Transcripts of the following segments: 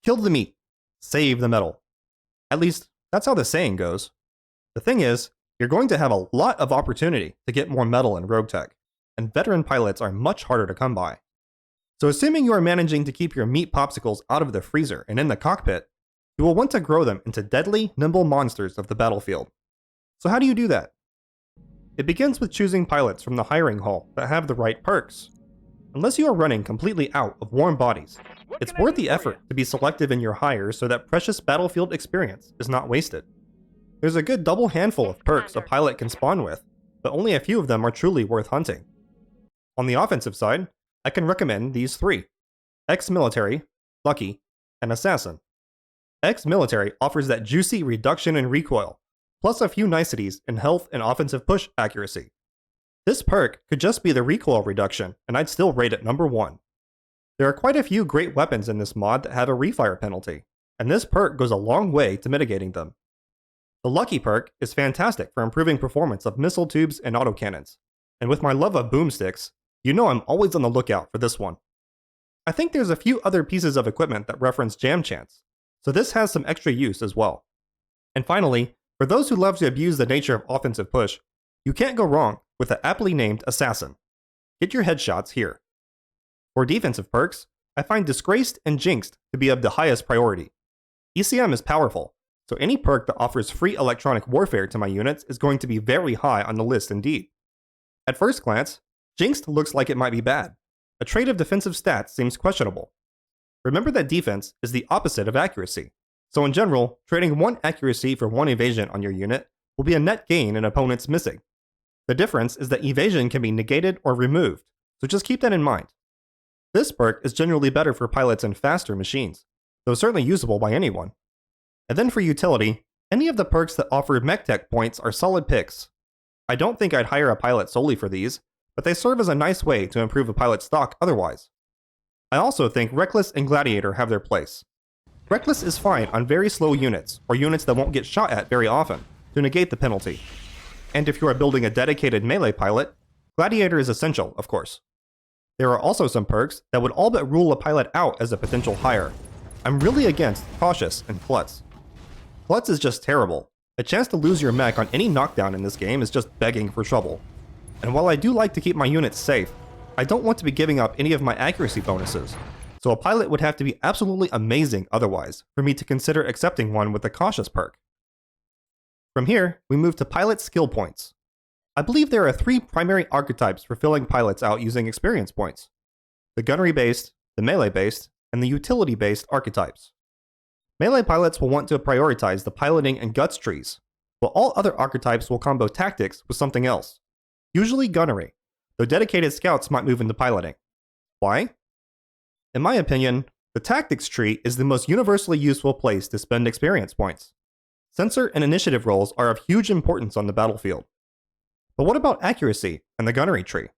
kill the meat, save the metal. At least, that's how the saying goes. The thing is, you're going to have a lot of opportunity to get more metal in Rogue Tech, and veteran pilots are much harder to come by. So assuming you are managing to keep your meat popsicles out of the freezer and in the cockpit, you will want to grow them into deadly, nimble monsters of the battlefield. So how do you do that? It begins with choosing pilots from the hiring hall that have the right perks. Unless you are running completely out of warm bodies, it's worth the effort to be selective in your hires so that precious battlefield experience is not wasted. There's a good double handful of perks a pilot can spawn with, but only a few of them are truly worth hunting. On the offensive side, I can recommend these three: Ex-Military, Lucky, and Assassin. Ex-Military offers that juicy reduction in recoil, plus a few niceties in health and offensive push accuracy. This perk could just be the recoil reduction, and I'd still rate it number 1. There are quite a few great weapons in this mod that have a refire penalty, and this perk goes a long way to mitigating them. The Lucky perk is fantastic for improving performance of missile tubes and autocannons, and with my love of boomsticks, you know I'm always on the lookout for this one. I think there's a few other pieces of equipment that reference jam chance, so this has some extra use as well. And finally, for those who love to abuse the nature of offensive push, you can't go wrong with the aptly named Assassin. Get your headshots here. For defensive perks, I find Disgraced and Jinxed to be of the highest priority. ECM is powerful, so any perk that offers free electronic warfare to my units is going to be very high on the list indeed. At first glance, Jinxed looks like it might be bad. A trait of defensive stats seems questionable. Remember that defense is the opposite of accuracy, so in general, trading 1 accuracy for 1 evasion on your unit will be a net gain in opponents missing. The difference is that evasion can be negated or removed, so just keep that in mind. This perk is generally better for pilots and faster machines, though certainly usable by anyone. And then for utility, any of the perks that offer mech tech points are solid picks. I don't think I'd hire a pilot solely for these, but they serve as a nice way to improve a pilot's stock otherwise. I also think Reckless and Gladiator have their place. Reckless is fine on very slow units, or units that won't get shot at very often, to negate the penalty. And if you are building a dedicated melee pilot, Gladiator is essential, of course. There are also some perks that would all but rule a pilot out as a potential hire. I'm really against Cautious and Klutz. Klutz is just terrible. A chance to lose your mech on any knockdown in this game is just begging for trouble. And while I do like to keep my units safe, I don't want to be giving up any of my accuracy bonuses, so a pilot would have to be absolutely amazing otherwise for me to consider accepting one with the Cautious perk. From here, we move to pilot skill points. I believe there are 3 primary archetypes for filling pilots out using experience points: the gunnery-based, the melee-based, and the utility-based archetypes. Melee pilots will want to prioritize the piloting and guts trees, while all other archetypes will combo tactics with something else, usually gunnery, though dedicated scouts might move into piloting. Why? In my opinion, the tactics tree is the most universally useful place to spend experience points. Sensor and initiative roles are of huge importance on the battlefield. But what about accuracy and the gunnery tree?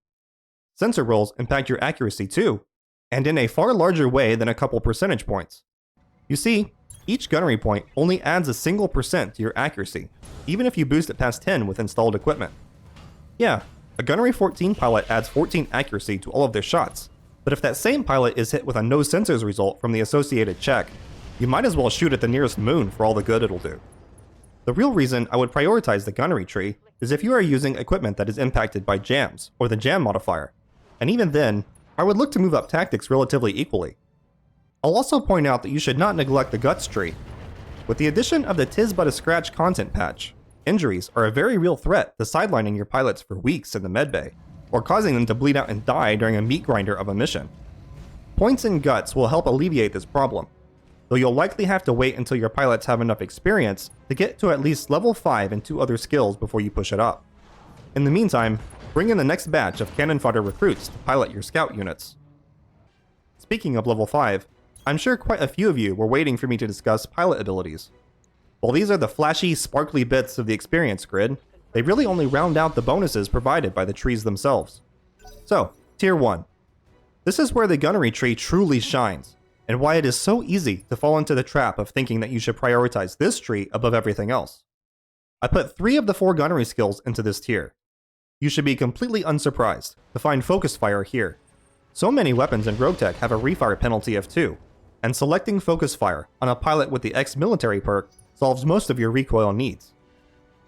Sensor roles impact your accuracy too, and in a far larger way than a couple percentage points. You see, each gunnery point only adds a single % to your accuracy, even if you boost it past 10 with installed equipment. Yeah, a gunnery 14 pilot adds 14 accuracy to all of their shots, but if that same pilot is hit with a no sensors result from the associated check, you might as well shoot at the nearest moon for all the good it'll do. The real reason I would prioritize the gunnery tree is if you are using equipment that is impacted by jams, or the jam modifier, and even then, I would look to move up tactics relatively equally. I'll also point out that you should not neglect the guts tree. With the addition of the Tis But a Scratch content patch, injuries are a very real threat to sidelining your pilots for weeks in the medbay, or causing them to bleed out and die during a meat grinder of a mission. Points in guts will help alleviate this problem, though you'll likely have to wait until your pilots have enough experience to get to at least level 5 and 2 other skills before you push it up. In the meantime, bring in the next batch of cannon fodder recruits to pilot your scout units. Speaking of level 5, I'm sure quite a few of you were waiting for me to discuss pilot abilities. While these are the flashy, sparkly bits of the experience grid, they really only round out the bonuses provided by the trees themselves. So, Tier 1. This is where the gunnery tree truly shines, and why it is so easy to fall into the trap of thinking that you should prioritize this tree above everything else. I put 3 of the 4 gunnery skills into this tier. You should be completely unsurprised to find Focus Fire here. So many weapons in Rogue Tech have a refire penalty of 2, and selecting Focus Fire on a pilot with the ex-military perk solves most of your recoil needs.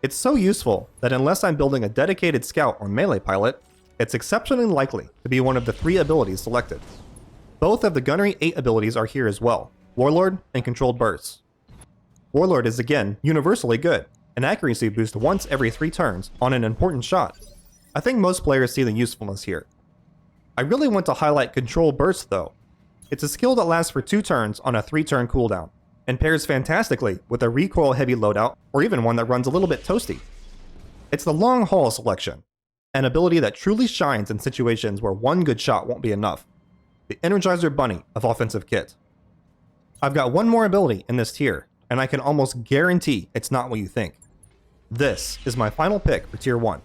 It's so useful that unless I'm building a dedicated scout or melee pilot, it's exceptionally likely to be one of the 3 abilities selected. Both of the Gunnery 8 abilities are here as well, Warlord and Controlled Bursts. Warlord is again universally good, an accuracy boost once every 3 turns on an important shot. I think most players see the usefulness here. I really want to highlight Control Burst though. It's a skill that lasts for 2 turns on a 3-turn cooldown, and pairs fantastically with a recoil heavy loadout or even one that runs a little bit toasty. It's the long haul selection, an ability that truly shines in situations where one good shot won't be enough. The Energizer Bunny of offensive kit. I've got one more ability in this tier, and I can almost guarantee it's not what you think. This is my final pick for tier 1.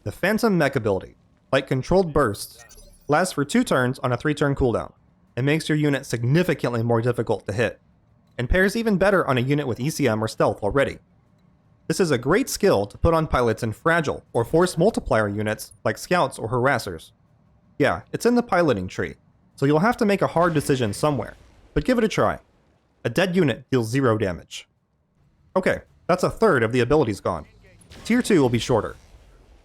The Phantom Mech ability, like Controlled Bursts, lasts for 2 turns on a 3-turn cooldown. It makes your unit significantly more difficult to hit, and pairs even better on a unit with ECM or stealth already. This is a great skill to put on pilots in fragile or force multiplier units like scouts or harassers. Yeah, it's in the piloting tree, so you'll have to make a hard decision somewhere, but give it a try. A dead unit deals 0 damage. Okay, that's a third of the abilities gone. Tier 2 will be shorter.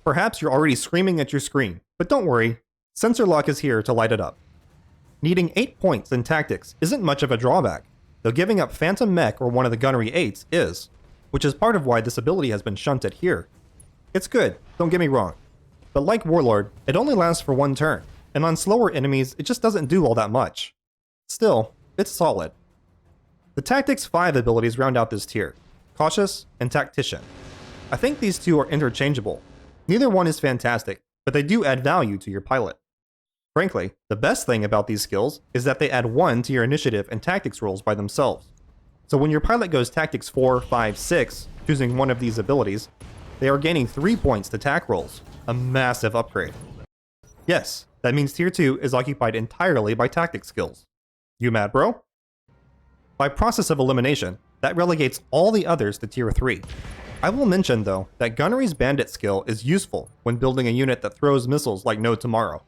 Perhaps you're already screaming at your screen, but don't worry, Sensor Lock is here to light it up. Needing 8 points in tactics isn't much of a drawback, though giving up Phantom Mech or one of the Gunnery 8s is, which is part of why this ability has been shunted here. It's good, don't get me wrong, but like Warlord, it only lasts for 1 turn, and on slower enemies it just doesn't do all that much. Still, it's solid. The Tactics 5 abilities round out this tier, Cautious and Tactician. I think these 2 are interchangeable. Neither one is fantastic, but they do add value to your pilot. Frankly, the best thing about these skills is that they add 1 to your initiative and tactics rolls by themselves. So when your pilot goes Tactics 4, 5, 6, choosing one of these abilities, they are gaining 3 points to tac rolls, a massive upgrade. Yes, that means tier 2 is occupied entirely by tactics skills. You mad, bro? By process of elimination, that relegates all the others to tier 3. I will mention though that Gunnery's Bandit skill is useful when building a unit that throws missiles like no tomorrow,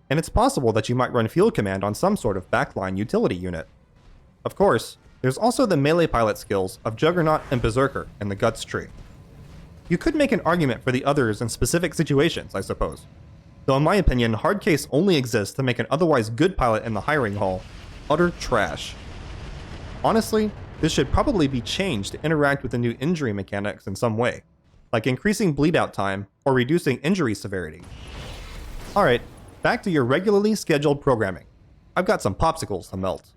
and it's possible that you might run field command on some sort of backline utility unit. Of course, there's also the melee pilot skills of Juggernaut and Berserker in the Guts tree. You could make an argument for the others in specific situations, I suppose, though in my opinion, Hardcase only exists to make an otherwise good pilot in the hiring hall utter trash. Honestly, this should probably be changed to interact with the new injury mechanics in some way, like increasing bleed out time or reducing injury severity. Alright, back to your regularly scheduled programming. I've got some popsicles to melt.